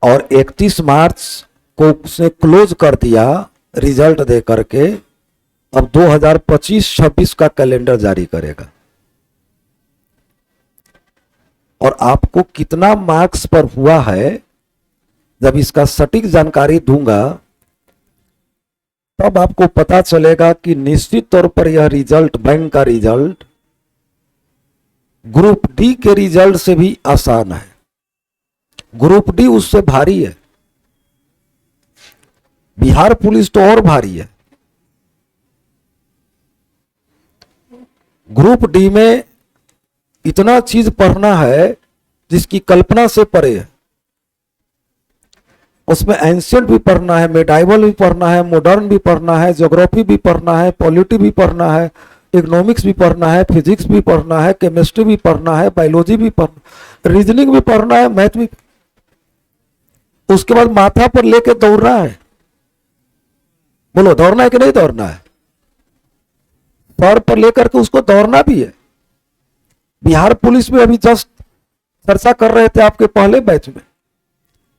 और 31 मार्च को उसने क्लोज कर दिया रिजल्ट दे करके। अब 2025-26 का कैलेंडर जारी करेगा और आपको कितना मार्क्स पर हुआ है जब इसका सटीक जानकारी दूंगा तब आपको पता चलेगा कि निश्चित तौर पर यह रिजल्ट, बैंक का रिजल्ट, ग्रुप डी के रिजल्ट से भी आसान है। ग्रुप डी उससे भारी है, बिहार पुलिस तो और भारी है। ग्रुप डी में इतना चीज पढ़ना है जिसकी कल्पना से परे है। उसमें एंशिएंट भी पढ़ना है, मेडाइवल भी पढ़ना है, मॉडर्न भी पढ़ना है, ज्योग्राफी भी पढ़ना है, पॉलिटी भी पढ़ना है, इकोनॉमिक्स भी पढ़ना है, फिजिक्स भी पढ़ना है, केमिस्ट्री भी पढ़ना है, बायोलॉजी भी पढ़ना, रीजनिंग भी पढ़ना है, मैथ भी। उसके बाद माथा पर लेके दौड़ना है। बोलो दौड़ना है कि नहीं दौड़ना है? सर पर लेकर के उसको दौड़ना भी है। बिहार पुलिस में अभी जस्ट चर्चा कर रहे थे आपके पहले बैच में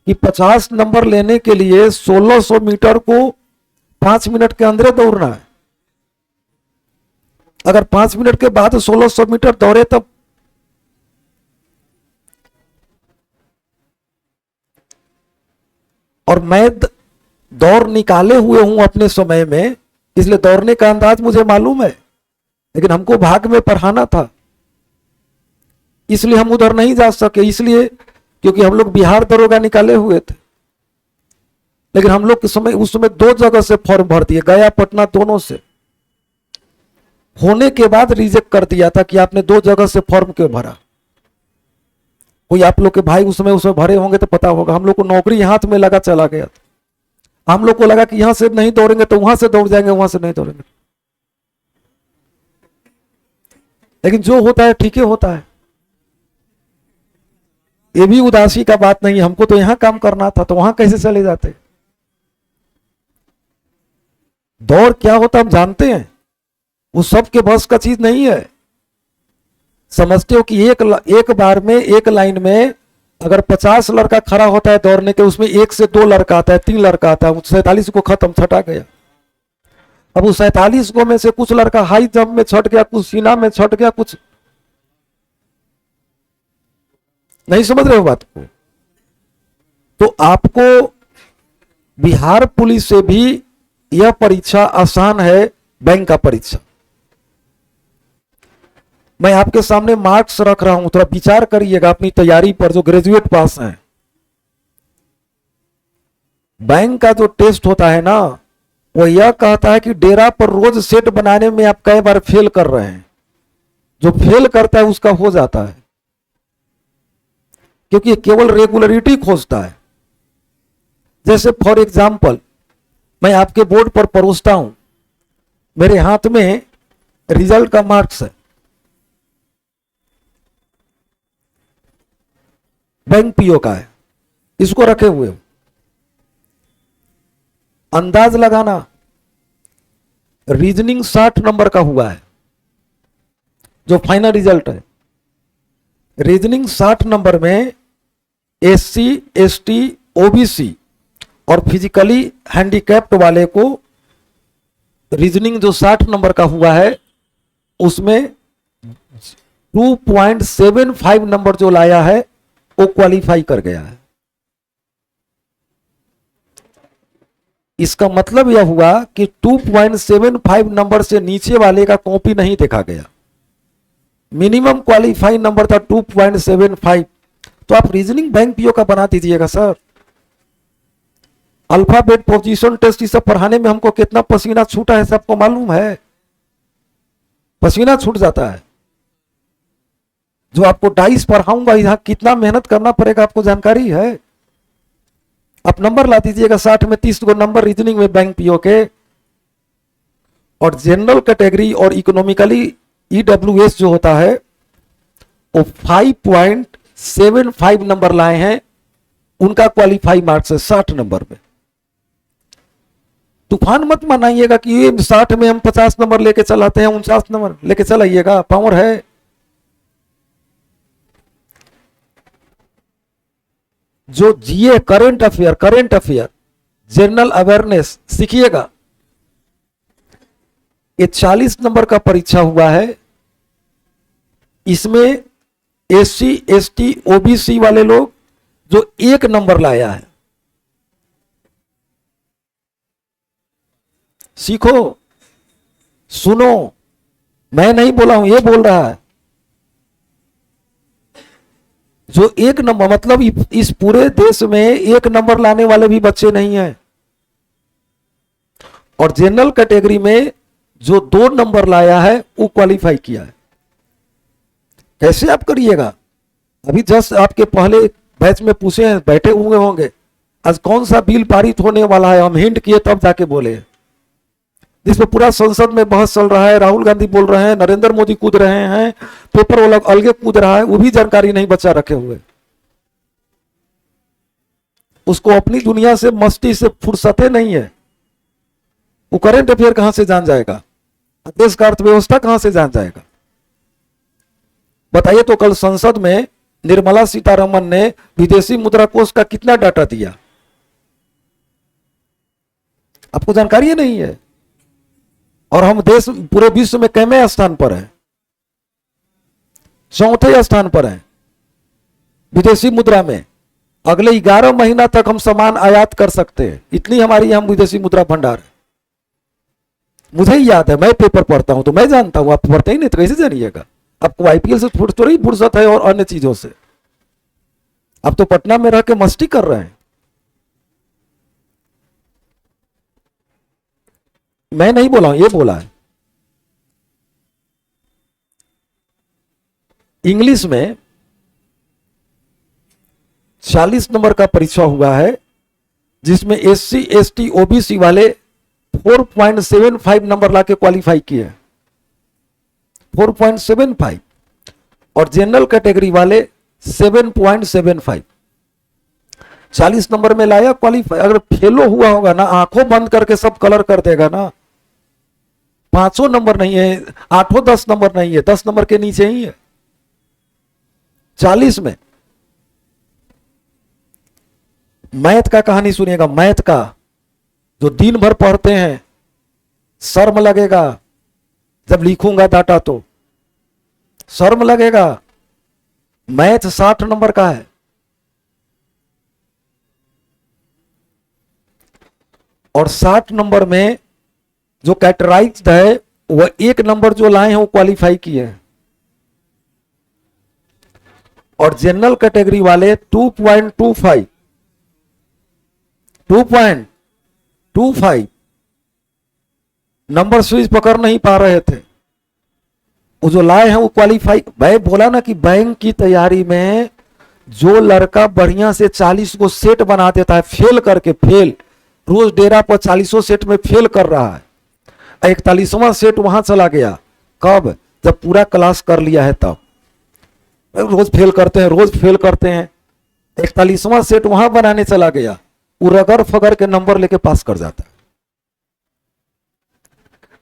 कि 50 नंबर लेने के लिए 1600 मीटर को 5 मिनट के अंदर दौड़ना है। अगर 5 मिनट के बाद 1600 मीटर दौड़े तब और मैं दौड़ निकाले हुए हूं अपने समय में, इसलिए दौड़ने का अंदाज मुझे मालूम है। लेकिन हमको भाग में पढ़ाना था इसलिए हम उधर नहीं जा सके, इसलिए क्योंकि हम लोग बिहार दरोगा निकाले हुए थे। लेकिन हम लोग के समय उस समय 2 जगह से फॉर्म भर दिए, गया पटना दोनों से। होने के बाद रिजेक्ट कर दिया था कि आपने 2 जगह से फॉर्म क्यों भरा। कोई आप लोग के भाई उसमें भरे होंगे तो पता होगा। हम लोग को नौकरी हाथ में लगा चला गया था। हम लोग को लगा कि यहां से नहीं दौड़ेंगे तो वहां से दौड़ जाएंगे, वहां से नहीं दौड़ेंगे। लेकिन जो होता है ठीक ही होता है। ये भी उदासी का बात नहीं, हमको तो यहां काम करना था तो वहां कैसे चले जाते। दौड़ क्या होता हम जानते हैं, वो सबके बस का चीज नहीं है। समझते हो कि एक बार में एक लाइन में अगर 50 लड़का खड़ा होता है दौड़ने के, उसमें 1 से 2 लड़का आता है, 3 लड़का आता है, 47 को खत्म, छटा गया। अब उस 47 को में से कुछ लड़का हाई जंप में छट गया, कुछ सीना में छट गया, कुछ नहीं समझ रहे हो बात को। तो आपको बिहार पुलिस से भी यह परीक्षा आसान है, बैंक का परीक्षा। मैं आपके सामने मार्क्स रख रहा हूं, थोड़ा विचार करिएगा अपनी तैयारी पर जो ग्रेजुएट पास हैं। बैंक का जो टेस्ट होता है ना, वो यह कहता है कि डेरा पर रोज सेट बनाने में आप कई बार फेल कर रहे हैं। जो फेल करता है उसका हो जाता है, क्योंकि केवल रेगुलरिटी खोजता है। जैसे फॉर एग्जाम्पल मैं आपके बोर्ड पर परोसता हूं, मेरे हाथ में रिजल्ट का मार्क्स है, बैंक पीओ का है, इसको रखे हुए हो। अंदाज लगाना, रीजनिंग 60 नंबर का हुआ है जो फाइनल रिजल्ट है। रीजनिंग 60 नंबर में SC, ST, OBC और फिजिकली हैंडीकैप्ड वाले को रीजनिंग जो 60 नंबर का हुआ है उसमें 2.75 नंबर जो लाया है वो क्वालिफाई कर गया है। इसका मतलब यह हुआ कि 2.75 नंबर से नीचे वाले का कॉपी नहीं देखा गया। मिनिमम क्वालिफाई नंबर था 2.75। तो आप रीजनिंग बैंक पीओ का बना दीजिएगा सर। अल्फाबेट, पोजीशन टेस्ट, ये सब पढ़ाने में हमको कितना पसीना छूटा है सबको मालूम है। पसीना छूट जाता है। जो आपको डाइस पढ़ाऊंगा यहां कितना मेहनत करना पड़ेगा आपको जानकारी है। आप नंबर ला दीजिएगा 60 में 30 को नंबर रीजनिंग में बैंक पीओ के। और जनरल कैटेगरी और इकोनॉमिकली EWS जो होता है वो 5.75 नंबर लाए हैं, उनका क्वालिफाई मार्क्स है 60 नंबर में। तूफान मत मनाइएगा कि ये 60 में हम 50 नंबर लेके चलाते हैं, 49 नंबर लेके चलाइएगा, पावर है। जो जीए करंट अफेयर जनरल अवेयरनेस सीखिएगा। ये 40 नंबर का परीक्षा हुआ है। इसमें एससी एसटी ओबीसी वाले लोग जो 1 नंबर लाया है, सीखो, सुनो, मैं नहीं बोला हूं, ये बोल रहा है। जो 1 नंबर, मतलब इस पूरे देश में 1 नंबर लाने वाले भी बच्चे नहीं हैं। और जनरल कैटेगरी में जो 2 नंबर लाया है वो क्वालिफाई किया है। कैसे आप करिएगा? अभी जस्ट आपके पहले बैच में पूछे हैं, बैठे हुए होंगे, आज कौन सा बिल पारित होने वाला है, हम हिंट किए तब जाके बोले, जिसमें पूरा संसद में बहस चल रहा है, राहुल गांधी बोल रहे हैं, नरेंद्र मोदी कूद रहे हैं, पेपर वाला अलगे कूद रहा है, वो भी जानकारी नहीं बचा रखे हुए। उसको अपनी दुनिया से मस्ती से फुर्सते नहीं है। वो करंट अफेयर कहां से जान जाएगा? देश का अर्थव्यवस्था कहां से जान जाएगा? बताइए। तो कल संसद में निर्मला सीतारमन ने विदेशी मुद्रा कोष का कितना डाटा दिया? आपको जानकारी नहीं है। और हम देश पूरे विश्व में कैमे स्थान पर है? 4थे स्थान पर है विदेशी मुद्रा में। अगले 11 महीना तक हम सामान आयात कर सकते हैं, इतनी हमारी यहां विदेशी मुद्रा भंडार है। मुझे ही याद है, मैं पेपर पढ़ता हूं तो मैं जानता हूं, आप पढ़ते ही नहीं तो कैसे जानिएगा? आपको आईपीएल से थोड़ी फुर्सत है और अन्य चीजों से। आप तो पटना में रह के मस्ती कर रहे हैं। मैं नहीं बोला हूं, ये बोला है। इंग्लिश में 40 नंबर का परीक्षा हुआ है, जिसमें एससी एसटी ओबीसी वाले 4.75 नंबर लाके क्वालिफाई किए, 4.75, और जनरल कैटेगरी वाले 7.75। 40 नंबर में लाया क्वालिफाई। अगर फेलो हुआ होगा ना, आंखों बंद करके सब कलर कर देगा ना। 5 नंबर नहीं है, 8-10 नंबर नहीं है, 10 नंबर के नीचे ही है 40 में। मैथ का कहानी सुनिएगा, मैथ का जो दिन भर पढ़ते हैं, शर्म लगेगा जब लिखूंगा डाटा तो शर्म लगेगा। मैथ 60 नंबर का है, और 60 नंबर में जो कैटेगराइज्ड है वह 1 नंबर जो लाए हैं वो क्वालिफाई किए हैं। और जनरल कैटेगरी वाले 2.25 नंबर स्विच पकड़ नहीं पा रहे थे, वो जो लाए हैं वो क्वालिफाई। मैं बोला ना कि बैंक की तैयारी में जो लड़का बढ़िया से 40 को सेट बना देता है, फेल करके, फेल रोज डेरा पर 40 सेट में फेल कर रहा है, 41वां सेट वहां चला गया। कब? जब पूरा क्लास कर लिया है तब। रोज फेल करते हैं, रोज फेल करते हैं, 41वां सेट वहां बनाने चला गया, वो रगड़ फगड़ के नंबर लेके पास कर जाता है।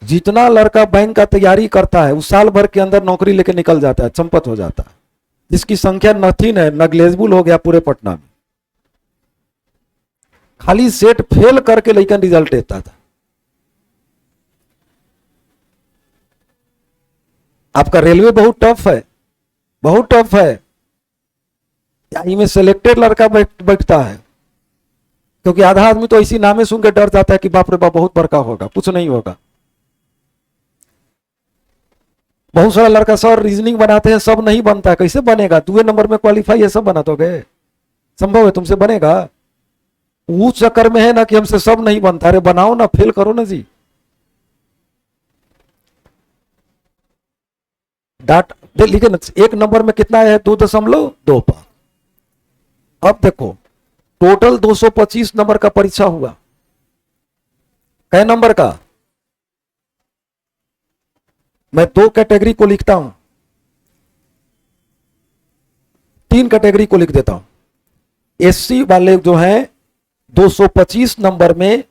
जितना लड़का बैंक का तैयारी करता है वो साल भर के अंदर नौकरी लेके निकल जाता है, चंपत हो जाता है। जिसकी संख्या नथिंग है, नगलेजिबल हो गया पूरे पटना में। खाली सेट फेल करके लेकिन रिजल्ट देता था। आपका रेलवे बहुत टफ है, बहुत टफ है। में सिलेक्टेड लड़का बैठता है, क्योंकि आधा आदमी तो इसी नामे सुन के डर जाता है कि बाप रे बाप बहुत बड़का होगा, कुछ नहीं होगा। बहुत सारा लड़का सर रीजनिंग बनाते हैं, सब नहीं बनता है। कैसे बनेगा? 2 नंबर में क्वालिफाई है, सब बना दोगे? संभव है तुमसे बनेगा? वो चक्कर में है ना कि हमसे सब नहीं बनता। अरे बनाओ ना, फेल करो ना जी। डाटा लिखे ना, 1 नंबर में कितना है? 2.25। अब देखो टोटल 225 नंबर का परीक्षा हुआ। कै नंबर का? मैं 2 कैटेगरी को लिखता हूं, 3 कैटेगरी को लिख देता हूं। एससी वाले जो हैं 225 नंबर में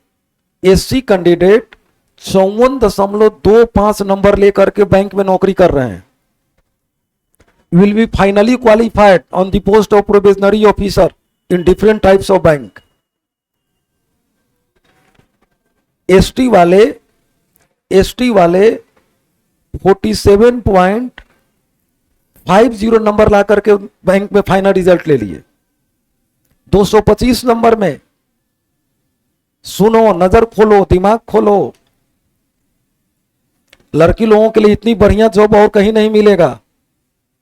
एससी कैंडिडेट 54.25 नंबर लेकर के बैंक में नौकरी कर रहे हैं। Will be finally qualified on the post of probationary officer in different types of bank. ST वाले 47.50 नंबर ला करके बैंक में फाइनल रिजल्ट ले लिए। 225 नंबर में, सुनो, नजर खोलो, दिमाग खोलो, लड़की लोगों के लिए इतनी बढ़िया जॉब और कहीं नहीं मिलेगा,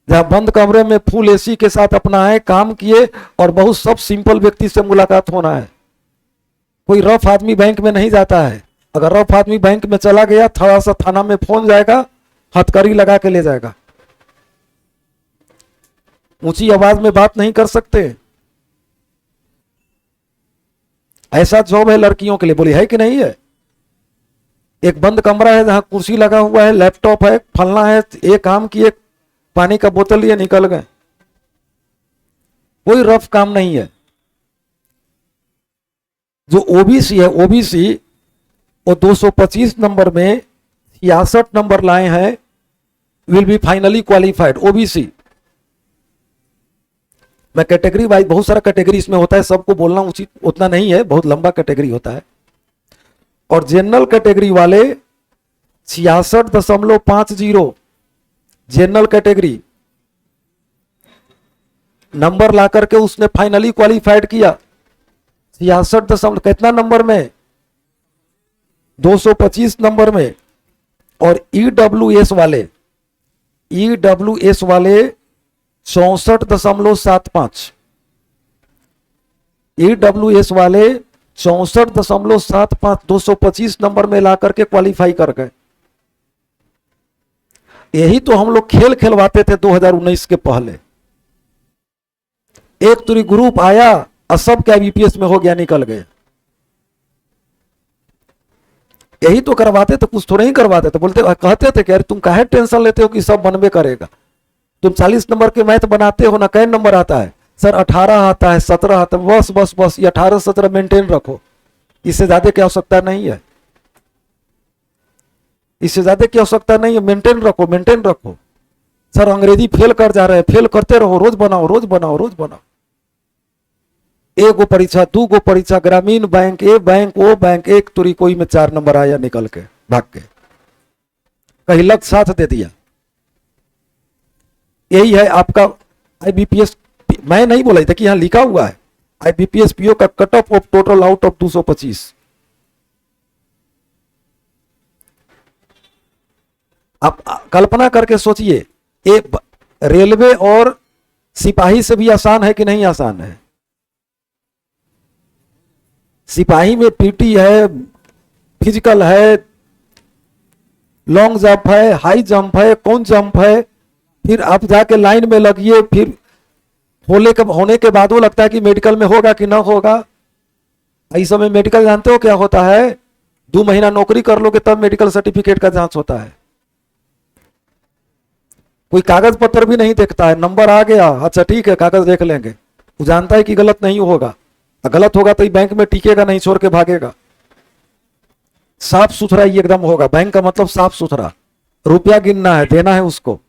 जहां बंद कमरे में फुल एसी के साथ अपना है, काम किए और बहुत सब सिंपल व्यक्ति से मुलाकात होना है। कोई रफ आदमी बैंक में नहीं जाता है। अगर रफ आदमी बैंक में चला गया, थोड़ा सा थाना में फोन जाएगा, हथकड़ी लगा के ले जाएगा। ऊंची आवाज में बात नहीं कर सकते, ऐसा जॉब है लड़कियों के लिए। बोली है कि नहीं है? एक बंद कमरा है जहां कुर्सी लगा हुआ है, लैपटॉप है, फलना है, एक काम किए, पानी का बोतल लिए निकल गए। कोई रफ काम नहीं है। जो ओबीसी है, ओबीसी वो 225 नंबर में 66 नंबर लाए हैं, will be finally qualified. OBC मैं कैटेगरी वाइज, बहुत सारा कैटेगरी इसमें होता है, सबको बोलना उचित उतना नहीं है, बहुत लंबा कैटेगरी होता है। और जनरल कैटेगरी वाले 66.50 जनरल कैटेगरी नंबर ला करके उसने फाइनली क्वालिफाइड किया। 66 कितना नंबर में? 225 नंबर में। और ईडब्ल्यूएस वाले 64.75 ईडब्ल्यूएस वाले 64.75 225 नंबर में ला करके क्वालिफाई कर गए। यही तो हम लोग खेल खेलवाते थे 2019 के पहले। एक तुरी ग्रुप आया और सब क्या बीपीएस में हो गया, निकल गए। यही तो करवाते थे, कुछ थोड़ा ही करवाते थे। बोलते कहते थे कि अरे तुम काहे टेंशन लेते हो कि सब बनबे करेगा। तुम 40 नंबर के मैथ बनाते हो ना, कै नंबर आता है? सर 18 आता है, 17 आता है। बस बस बस, ये 18-17 मेंटेन रखो, इससे ज्यादा की आवश्यकता नहीं है। इससे ज्यादा की आवश्यकता नहीं है, मेंटेन रखो, मेंटेन रखो। सर अंग्रेजी फेल कर जा रहे हैं, फेल करते रहो, रोज बनाओ, रोज बनाओ, रोज बनाओ। एगो परीक्षा, 2 गो परीक्षा, ग्रामीण बैंक, ए बैंक, ओ बैंक, एक तुरी कोई में 4 नंबर आया, निकल के भाग के, कहीं लग साथ दे दिया। यही है आपका आईबीपीएस। मैं नहीं बोला था कि यहां लिखा हुआ है आईबीपीएस पीओ का cut off total out of 225। आप कल्पना करके सोचिए, एक रेलवे और सिपाही से भी आसान है कि नहीं आसान है? सिपाही में पीटी है, फिजिकल है, लॉन्ग जंप है, हाई जंप है, कौन जंप है, फिर आप जाके लाइन में लगिए, फिर होने के बाद वो लगता है कि मेडिकल में होगा कि ना होगा। इस समय मेडिकल जानते हो क्या होता है? 2 महीना नौकरी कर लोगे तब मेडिकल सर्टिफिकेट का जांच होता है। कोई कागज पत्र भी नहीं देखता है, नंबर आ गया, अच्छा ठीक है कागज देख लेंगे। वो जानता है कि गलत नहीं होगा, गलत होगा तो बैंक में टिकेगा नहीं, छोड़ के भागेगा। साफ सुथरा ही एकदम होगा। बैंक का मतलब साफ सुथरा, रुपया गिनना है, देना है उसको।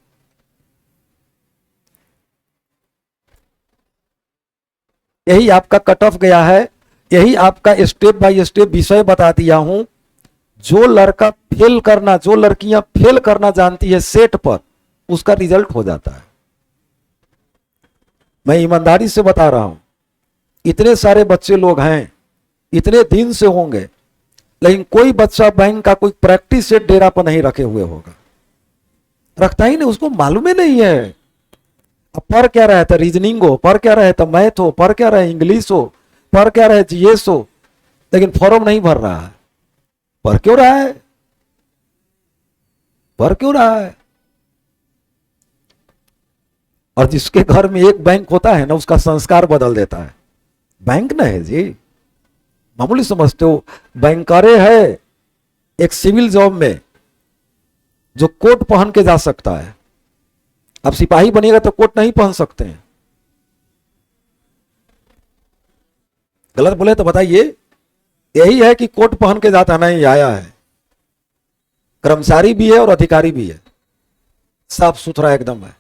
यही आपका कट ऑफ गया है, यही आपका स्टेप बाय स्टेप विषय बता दिया हूं। जो लड़का फेल करना, जो लड़कियां फेल करना जानती है सेट पर, उसका रिजल्ट हो जाता है। मैं ईमानदारी से बता रहा हूं, इतने सारे बच्चे लोग हैं, इतने दिन से होंगे, लेकिन कोई बच्चा बैंक का कोई प्रैक्टिस सेट डेरा पर नहीं रखे हुए होगा, रखता ही नहीं, उसको मालूम ही नहीं है। अब पर क्या रहे था, रीजनिंग हो, पर क्या रहे था, मैथ हो, पर क्या रहे इंग्लिश हो, पर क्या रहे जीएस हो, लेकिन फॉर्म नहीं भर रहा है। पर क्यों रहा है? पर क्यों रहा है? और जिसके घर में एक बैंक होता है ना, उसका संस्कार बदल देता है। बैंक ना है जी, मामूली समझते हो। बैंकरे है एक सिविल जॉब में जो कोट पहन के जा सकता है। अब सिपाही बनेगा तो कोट नहीं पहन सकते हैं। गलत बोले तो बताइए। यही है कि कोट पहन के जाता नहीं आया है। कर्मचारी भी है और अधिकारी भी है, साफ सुथरा एकदम है।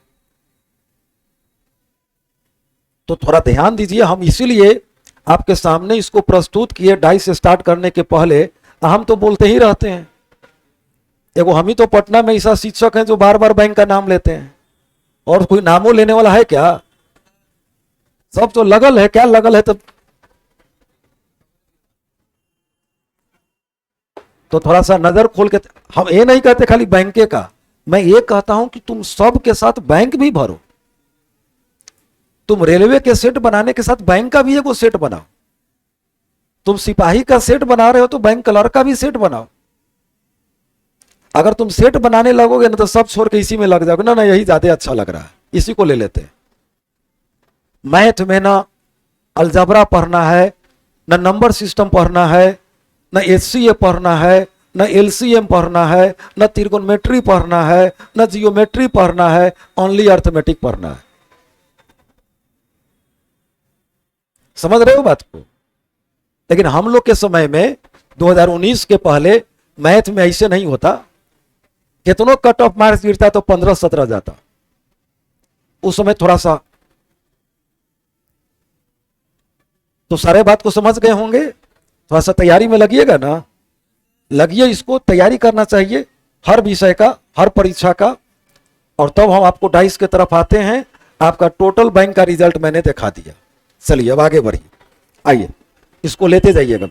तो थोड़ा ध्यान दीजिए, हम इसीलिए आपके सामने इसको प्रस्तुत किए डाइस स्टार्ट करने के पहले। हम तो बोलते ही रहते हैं, एगो हम ही तो पटना में ऐसा शिक्षक हैं जो बार बार बैंक का नाम लेते हैं, और कोई नामों लेने वाला है क्या? सब तो लगल है, क्या लगल है तब? तो थोड़ा सा नजर खोल के, हम ये नहीं कहते खाली बैंक का, मैं ये कहता हूं कि तुम सब के साथ बैंक भी भरो। तुम रेलवे के सेट बनाने के साथ बैंक का भी एगो सेट बनाओ। तुम सिपाही का सेट बना रहे हो तो बैंक क्लर्क का भी सेट बनाओ। अगर तुम सेट बनाने लगोगे ना तो सब छोड़ के इसी में लग जाओगे, ना यही ज्यादा अच्छा लग रहा है, इसी को ले लेते हैं। मैथ में ना अलजबरा पढ़ना है, ना नंबर सिस्टम पढ़ना है, ना एचसीए पढ़ना है, ना एलसीएम पढ़ना है, ना त्रिकोणमेट्री पढ़ना है, ना जियोमेट्री पढ़ना है, ओनली अर्थमेटिक पढ़ना है। समझ रहे हो बात को? लेकिन हम लोग के समय में 2019 के पहले मैथ में ऐसे नहीं होता। कितनों कट ऑफ मार्क्स गिरता तो 15-17 जाता। उस समय थोड़ा सा तो सारे बात को समझ गए होंगे। थोड़ा सा तैयारी में लगिएगा ना, लगिए, इसको तैयारी करना चाहिए हर विषय का, हर परीक्षा का। और तब हम आपको डाइस की तरफ आते हैं। आपका टोटल बैंक का रिजल्ट मैंने दिखा दिया। चलिए अब आगे बढ़िए, आइए इसको लेते जाइएगा।